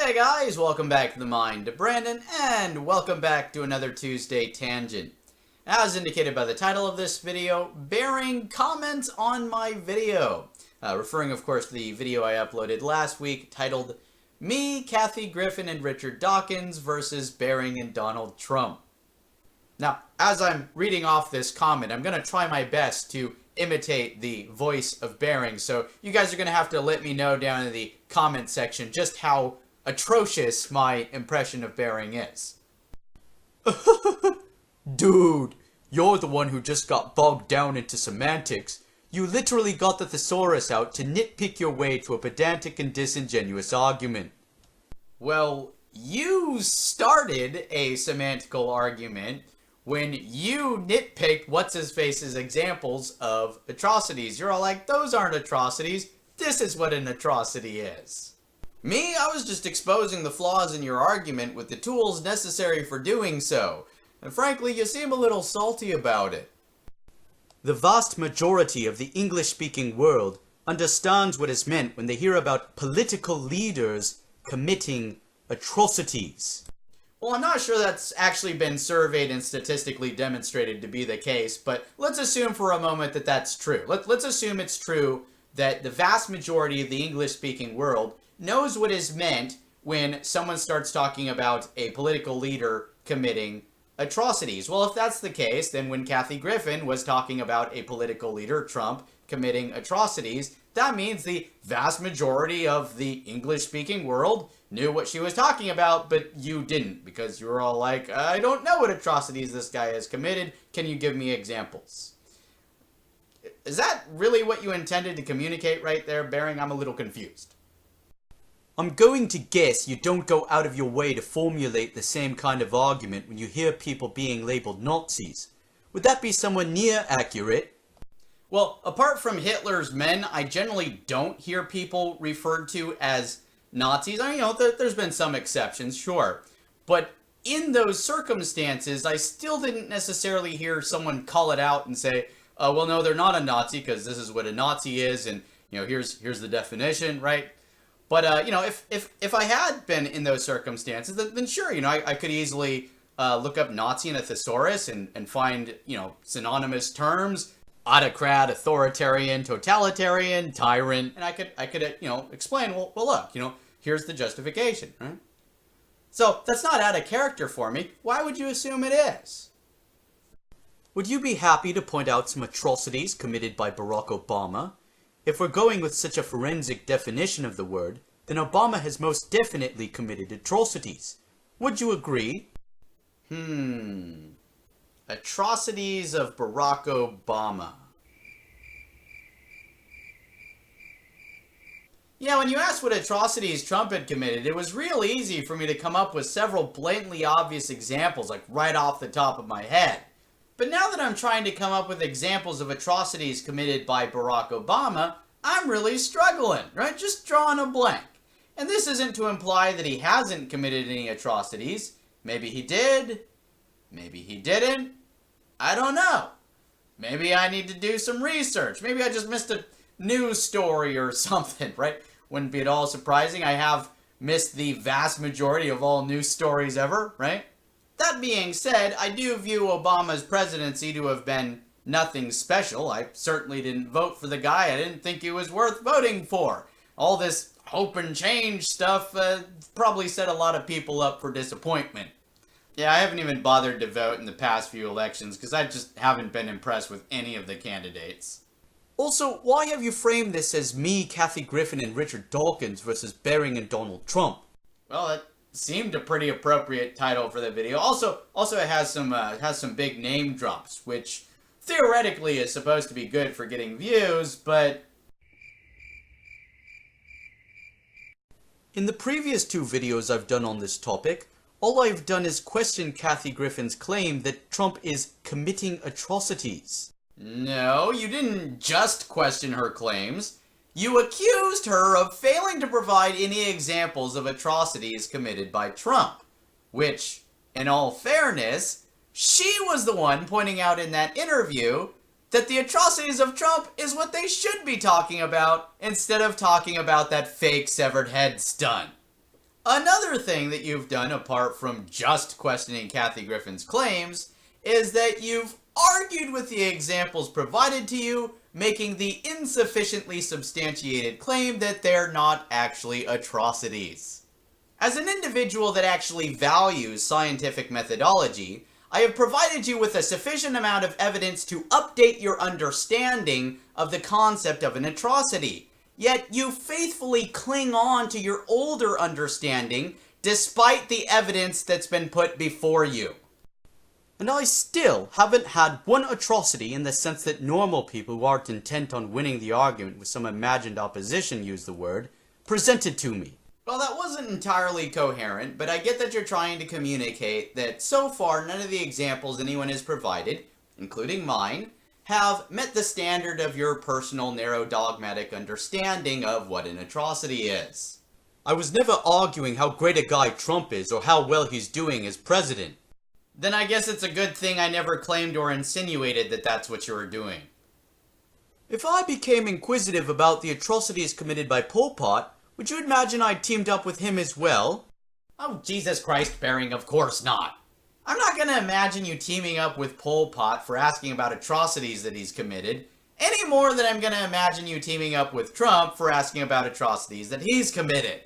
Hey guys, welcome back to The Mind of Brandon, and welcome back to another Tuesday Tangent. As indicated by the title of this video, bearing comments on my video. Referring, of course, to the video I uploaded last week titled, Me, Kathy Griffin, and Richard Dawkins versus Bering and Donald Trump. Now, as I'm reading off this comment, I'm going to try my best to imitate the voice of Bering, so you guys are going to have to let me know down in the comment section just how atrocious my impression of Bering is. Dude, you're the one who just got bogged down into semantics. You literally got the thesaurus out to nitpick your way to a pedantic and disingenuous argument. Well, you started a semantical argument when you nitpicked What's-His-Face's examples of atrocities. You're all like, those aren't atrocities. This is what an atrocity is. Me, I was just exposing the flaws in your argument with the tools necessary for doing so. And frankly, you seem a little salty about it. The vast majority of the English-speaking world understands what is meant when they hear about political leaders committing atrocities. Well, I'm not sure that's actually been surveyed and statistically demonstrated to be the case, but let's assume for a moment that that's true. Let's assume it's true that the vast majority of the English-speaking world knows what is meant when someone starts talking about a political leader committing atrocities. Well, if that's the case, then when Kathy Griffin was talking about a political leader, Trump, committing atrocities, that means the vast majority of the English-speaking world knew what she was talking about, but you didn't, because you were all like, I don't know what atrocities this guy has committed. Can you give me examples? Is that really what you intended to communicate right there, Bering? I'm a little confused. I'm going to guess you don't go out of your way to formulate the same kind of argument when you hear people being labeled Nazis. Would that be somewhere near accurate? Well, apart from Hitler's men, I generally don't hear people referred to as Nazis. I mean, there's been some exceptions, sure. But in those circumstances, I still didn't necessarily hear someone call it out and say, well, no, they're not a Nazi because this is what a Nazi is, and, here's the definition, right? But, if I had been in those circumstances, then sure, I could easily look up Nazi in a thesaurus and find, synonymous terms. Autocrat, authoritarian, totalitarian, tyrant. And I could explain, well, look, here's the justification, right? So that's not out of character for me. Why would you assume it is? Would you be happy to point out some atrocities committed by Barack Obama? If we're going with such a forensic definition of the word, then Obama has most definitely committed atrocities. Would you agree? Atrocities of Barack Obama. Yeah, when you asked what atrocities Trump had committed, it was real easy for me to come up with several blatantly obvious examples, like right off the top of my head. But now that I'm trying to come up with examples of atrocities committed by Barack Obama, I'm really struggling, right? Just drawing a blank. And this isn't to imply that he hasn't committed any atrocities. Maybe he did. Maybe he didn't. I don't know. Maybe I need to do some research. Maybe I just missed a news story or something, right? Wouldn't be at all surprising. I have missed the vast majority of all news stories ever, right? That being said, I do view Obama's presidency to have been nothing special. I certainly didn't vote for the guy. I didn't think he was worth voting for. All this hope and change stuff probably set a lot of people up for disappointment. Yeah, I haven't even bothered to vote in the past few elections because I just haven't been impressed with any of the candidates. Also, why have you framed this as me, Kathy Griffin, and Richard Dawkins versus Bering and Donald Trump? Well, that seemed a pretty appropriate title for the video. Also it has some big name drops, which theoretically is supposed to be good for getting views, but in the previous two videos I've done on this topic, all I've done is question Kathy Griffin's claim that Trump is committing atrocities. No, you didn't just question her claims. You accused her of failing to provide any examples of atrocities committed by Trump, which, in all fairness, she was the one pointing out in that interview that the atrocities of Trump is what they should be talking about instead of talking about that fake severed head stunt. Another thing that you've done, apart from just questioning Kathy Griffin's claims, is that you've argued with the examples provided to you, making the insufficiently substantiated claim that they're not actually atrocities. As an individual that actually values scientific methodology, I have provided you with a sufficient amount of evidence to update your understanding of the concept of an atrocity. Yet you faithfully cling on to your older understanding despite the evidence that's been put before you. And I still haven't had one atrocity in the sense that normal people who aren't intent on winning the argument with some imagined opposition use the word, presented to me. Well, that wasn't entirely coherent, but I get that you're trying to communicate that so far none of the examples anyone has provided, including mine, have met the standard of your personal narrow dogmatic understanding of what an atrocity is. I was never arguing how great a guy Trump is or how well he's doing as president. Then I guess it's a good thing I never claimed or insinuated that that's what you were doing. If I became inquisitive about the atrocities committed by Pol Pot, would you imagine I teamed up with him as well? Oh, Jesus Christ, Bering, of course not. I'm not going to imagine you teaming up with Pol Pot for asking about atrocities that he's committed, any more than I'm going to imagine you teaming up with Trump for asking about atrocities that he's committed.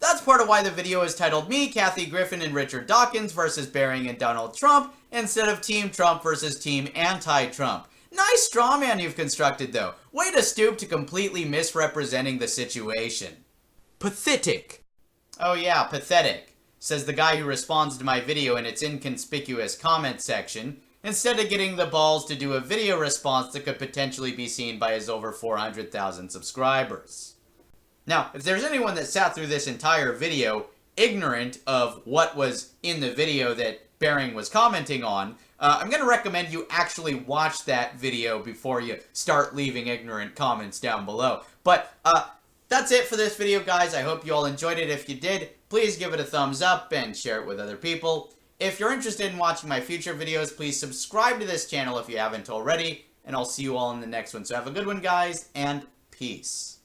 That's part of why the video is titled Me, Kathy Griffin, and Richard Dawkins versus Bering and Donald Trump, instead of Team Trump versus Team Anti-Trump. Nice straw man you've constructed, though. Way to stoop to completely misrepresenting the situation. Pathetic. Oh yeah, pathetic, says the guy who responds to my video in its inconspicuous comment section, instead of getting the balls to do a video response that could potentially be seen by his over 400,000 subscribers. Now, if there's anyone that sat through this entire video ignorant of what was in the video that Bering was commenting on, I'm going to recommend you actually watch that video before you start leaving ignorant comments down below. But, that's it for this video, guys. I hope you all enjoyed it. If you did, please give it a thumbs up and share it with other people. If you're interested in watching my future videos, please subscribe to this channel if you haven't already, and I'll see you all in the next one. So have a good one, guys, and peace.